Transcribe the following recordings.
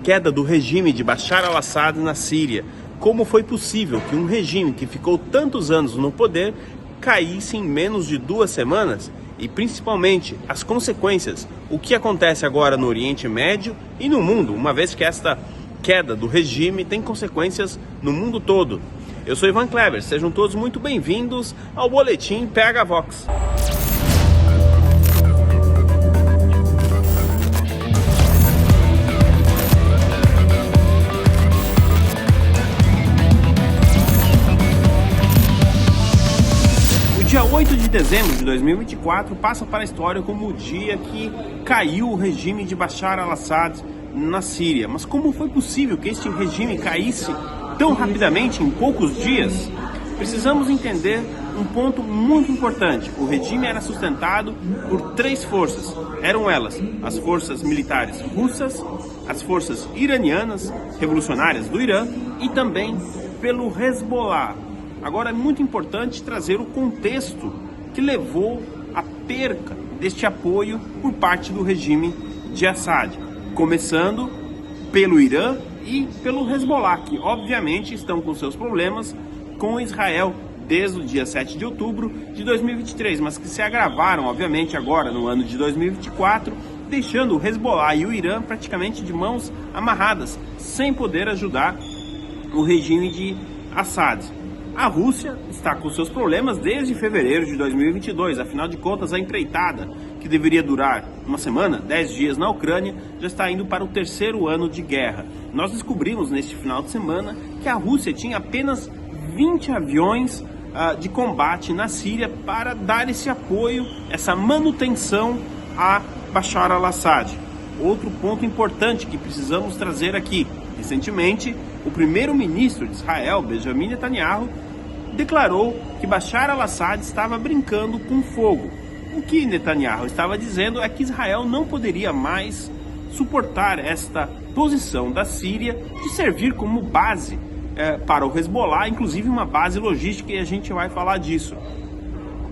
queda do regime de Bashar al-Assad na Síria. Como foi possível que um regime que ficou tantos anos no poder caísse em menos de 2 semanas? E principalmente as consequências, o que acontece agora no Oriente Médio e no mundo, uma vez que esta queda do regime tem consequências no mundo todo. Eu sou Ivan Kleber, sejam todos muito bem-vindos ao Boletim PH Vox. Dia 8 de dezembro de 2024 passa para a história como o dia que caiu o regime de Bashar al-Assad na Síria. Mas como foi possível que este regime caísse tão rapidamente em poucos dias? Precisamos entender um ponto muito importante. O regime era sustentado por 3 forças. Eram elas as forças militares russas, as forças iranianas, revolucionárias do Irã e também pelo Hezbollah. Agora é muito importante trazer o contexto que levou à perca deste apoio por parte do regime de Assad, começando pelo Irã e pelo Hezbollah, que obviamente estão com seus problemas com Israel desde o dia 7 de outubro de 2023, mas que se agravaram obviamente agora no ano de 2024, deixando o Hezbollah e o Irã praticamente de mãos amarradas, sem poder ajudar o regime de Assad. A Rússia está com seus problemas desde fevereiro de 2022, afinal de contas a empreitada, que deveria durar uma semana, 10 dias na Ucrânia, já está indo para o 3º ano de guerra. Nós descobrimos neste final de semana que a Rússia tinha apenas 20 aviões de combate na Síria para dar esse apoio, essa manutenção a Bashar al-Assad. Outro ponto importante que precisamos trazer aqui. Recentemente, o primeiro-ministro de Israel, Benjamin Netanyahu, declarou que Bashar al-Assad estava brincando com fogo. O que Netanyahu estava dizendo é que Israel não poderia mais suportar esta posição da Síria de servir como base para o Hezbollah, inclusive uma base logística, e a gente vai falar disso.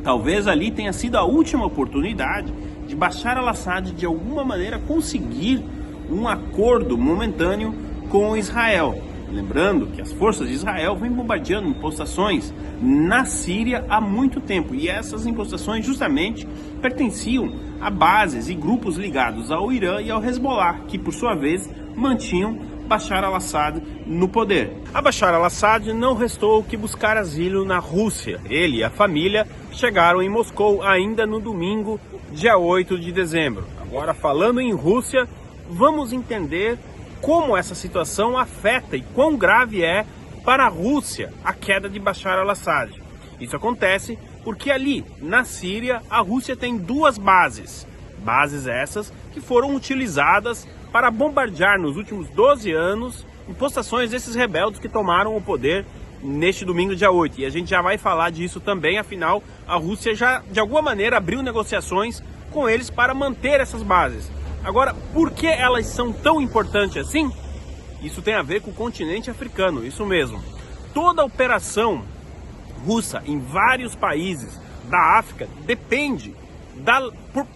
Talvez ali tenha sido a última oportunidade de Bashar al-Assad de alguma maneira conseguir um acordo momentâneo com Israel. Lembrando que as forças de Israel vêm bombardeando impostações na Síria há muito tempo, e essas impostações justamente pertenciam a bases e grupos ligados ao Irã e ao Hezbollah, que por sua vez mantinham Bashar al-Assad no poder. A Bashar al-Assad não restou que buscar asilo na Rússia. Ele e a família chegaram em Moscou ainda no domingo, dia 8 de dezembro. Agora, falando em Rússia, vamos entender como essa situação afeta e quão grave é para a Rússia a queda de Bashar al-Assad. Isso acontece porque ali, na Síria, a Rússia tem 2 bases. Bases essas que foram utilizadas para bombardear nos últimos 12 anos postações desses rebeldes que tomaram o poder neste domingo, dia 8. E a gente já vai falar disso também, afinal, a Rússia já, de alguma maneira, abriu negociações com eles para manter essas bases. Agora, por que elas são tão importantes assim? Isso tem a ver com o continente africano, isso mesmo. Toda a operação russa em vários países da África depende,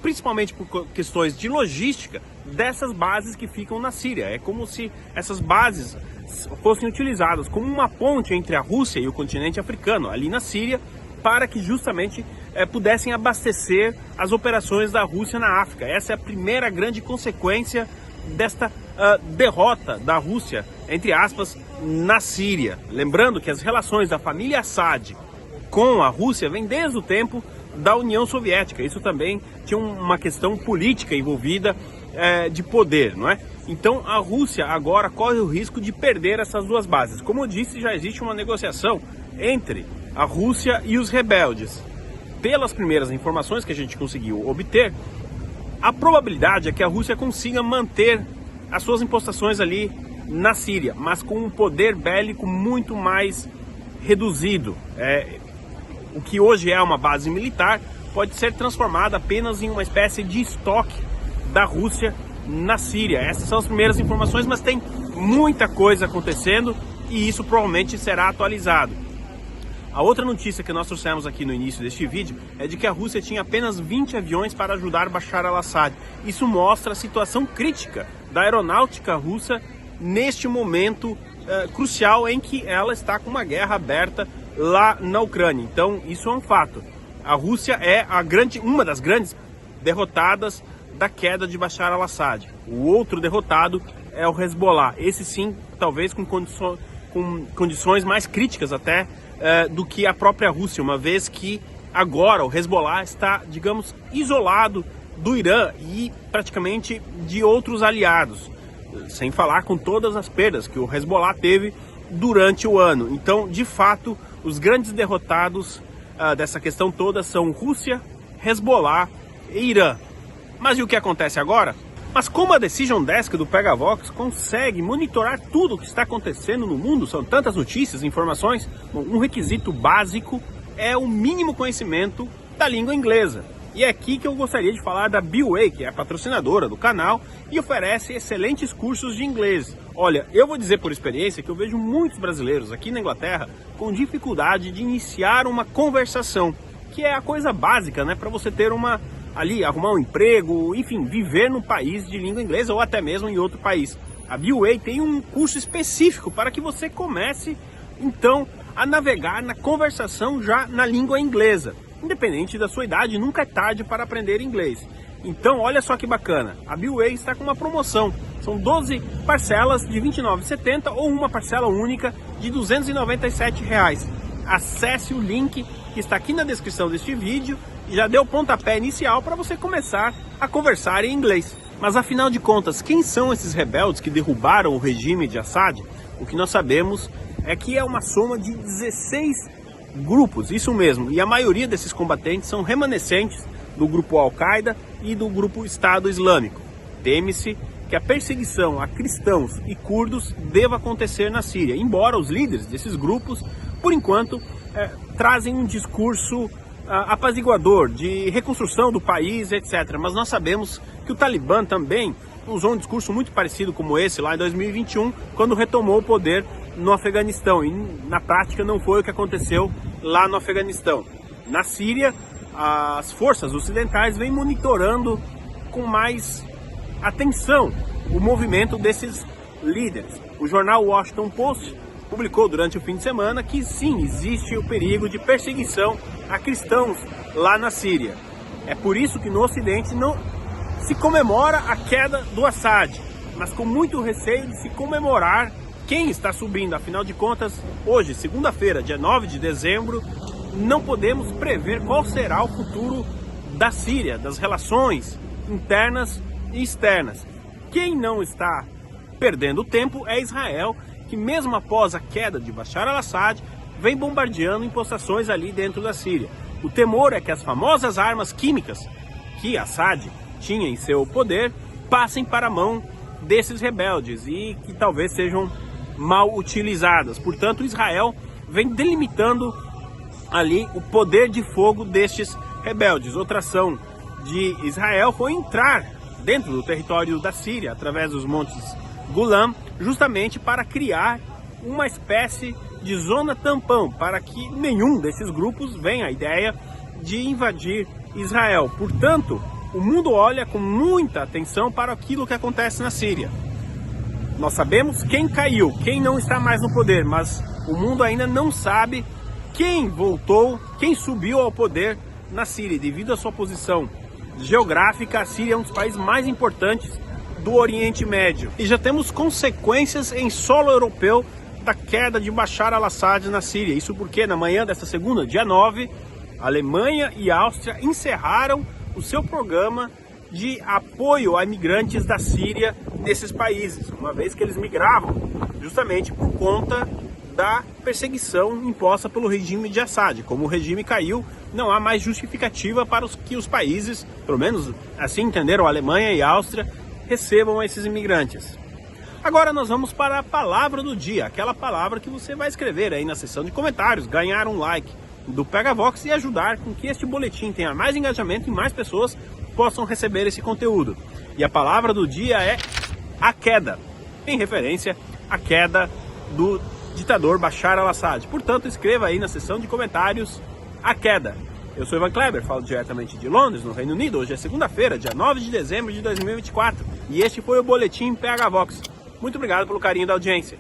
principalmente por questões de logística, dessas bases que ficam na Síria. É como se essas bases fossem utilizadas como uma ponte entre a Rússia e o continente africano, ali na Síria, para que justamente pudessem abastecer as operações da Rússia na África. Essa é a primeira grande consequência desta derrota da Rússia, entre aspas, na Síria. Lembrando que as relações da família Assad com a Rússia vêm desde o tempo da União Soviética. Isso também tinha uma questão política envolvida de poder, não é? Então a Rússia agora corre o risco de perder essas 2 bases. Como eu disse, já existe uma negociação entre a Rússia e os rebeldes. Pelas primeiras informações que a gente conseguiu obter, a probabilidade é que a Rússia consiga manter as suas impostações ali na Síria, mas com um poder bélico muito mais reduzido. O que hoje é uma base militar pode ser transformada apenas em uma espécie de estoque da Rússia na Síria. Essas são as primeiras informações, mas tem muita coisa acontecendo e isso provavelmente será atualizado. A outra notícia que nós trouxemos aqui no início deste vídeo é de que a Rússia tinha apenas 20 aviões para ajudar Bashar al-Assad. Isso mostra a situação crítica da aeronáutica russa neste momento crucial em que ela está com uma guerra aberta lá na Ucrânia. Então isso é um fato. A Rússia é uma das grandes derrotadas da queda de Bashar al-Assad. O outro derrotado é o Hezbollah. Esse sim, talvez com condições mais críticas até do que a própria Rússia, uma vez que agora o Hezbollah está, digamos, isolado do Irã e praticamente de outros aliados, sem falar com todas as perdas que o Hezbollah teve durante o ano. Então, de fato, os grandes derrotados dessa questão toda são Rússia, Hezbollah e Irã. Mas e o que acontece agora? Mas como a Decision Desk do Pegavox consegue monitorar tudo o que está acontecendo no mundo, são tantas notícias, informações, um requisito básico é o mínimo conhecimento da língua inglesa. E é aqui que eu gostaria de falar da BWay, que é a patrocinadora do canal e oferece excelentes cursos de inglês. Olha, eu vou dizer por experiência que eu vejo muitos brasileiros aqui na Inglaterra com dificuldade de iniciar uma conversação, que é a coisa básica, né, para você ter arrumar um emprego, enfim, viver num país de língua inglesa ou até mesmo em outro país. A BWay tem um curso específico para que você comece, então, a navegar na conversação já na língua inglesa. Independente da sua idade, nunca é tarde para aprender inglês. Então, olha só que bacana, a BWay está com uma promoção. São 12 parcelas de R$ 29,70 ou uma parcela única de R$ 297. Acesse o link que está aqui na descrição deste vídeo e já deu o pontapé inicial para você começar a conversar em inglês. Mas afinal de contas, quem são esses rebeldes que derrubaram o regime de Assad? O que nós sabemos é que é uma soma de 16 grupos, isso mesmo, e a maioria desses combatentes são remanescentes do grupo Al-Qaeda e do grupo Estado Islâmico. Teme-se que a perseguição a cristãos e curdos deva acontecer na Síria, embora os líderes desses grupos, por enquanto, trazem um discurso apaziguador, de reconstrução do país, etc. Mas nós sabemos que o Talibã também usou um discurso muito parecido como esse lá em 2021, quando retomou o poder no Afeganistão, e na prática não foi o que aconteceu lá no Afeganistão. Na Síria, as forças ocidentais vêm monitorando com mais atenção o movimento desses líderes. O jornal Washington Post publicou durante o fim de semana que sim, existe o perigo de perseguição a cristãos lá na Síria. É por isso que no Ocidente não se comemora a queda do Assad, mas com muito receio de se comemorar quem está subindo. Afinal de contas, hoje, segunda-feira, dia 9 de dezembro, não podemos prever qual será o futuro da Síria, das relações internas e externas. Quem não está perdendo tempo é Israel, que mesmo após a queda de Bashar al-Assad, vem bombardeando em postações ali dentro da Síria. O temor é que as famosas armas químicas que Assad tinha em seu poder passem para a mão desses rebeldes e que talvez sejam mal utilizadas. Portanto, Israel vem delimitando ali o poder de fogo destes rebeldes. Outra ação de Israel foi entrar dentro do território da Síria, através dos montes Golan, justamente para criar uma espécie de zona tampão, para que nenhum desses grupos venha a ideia de invadir Israel. Portanto, o mundo olha com muita atenção para aquilo que acontece na Síria. Nós sabemos quem caiu, quem não está mais no poder, mas o mundo ainda não sabe quem voltou, quem subiu ao poder na Síria. Devido à sua posição geográfica, a Síria é um dos países mais importantes do Oriente Médio. E já temos consequências em solo europeu da queda de Bashar al-Assad na Síria. Isso porque na manhã desta segunda, dia 9, a Alemanha e a Áustria encerraram o seu programa de apoio a imigrantes da Síria nesses países, uma vez que eles migravam justamente por conta da perseguição imposta pelo regime de Assad. Como o regime caiu, não há mais justificativa para que os países, pelo menos assim entenderam, a Alemanha e a Áustria, recebam esses imigrantes. Agora nós vamos para a palavra do dia, aquela palavra que você vai escrever aí na seção de comentários, ganhar um like do Pegavox e ajudar com que este boletim tenha mais engajamento e mais pessoas possam receber esse conteúdo. E a palavra do dia é a queda, em referência à queda do ditador Bashar al-Assad. Portanto, escreva aí na seção de comentários a queda. Eu sou Ivan Kleber, falo diretamente de Londres, no Reino Unido. Hoje é segunda-feira, dia 9 de dezembro de 2024. E este foi o Boletim Pegavox. Muito obrigado pelo carinho da audiência.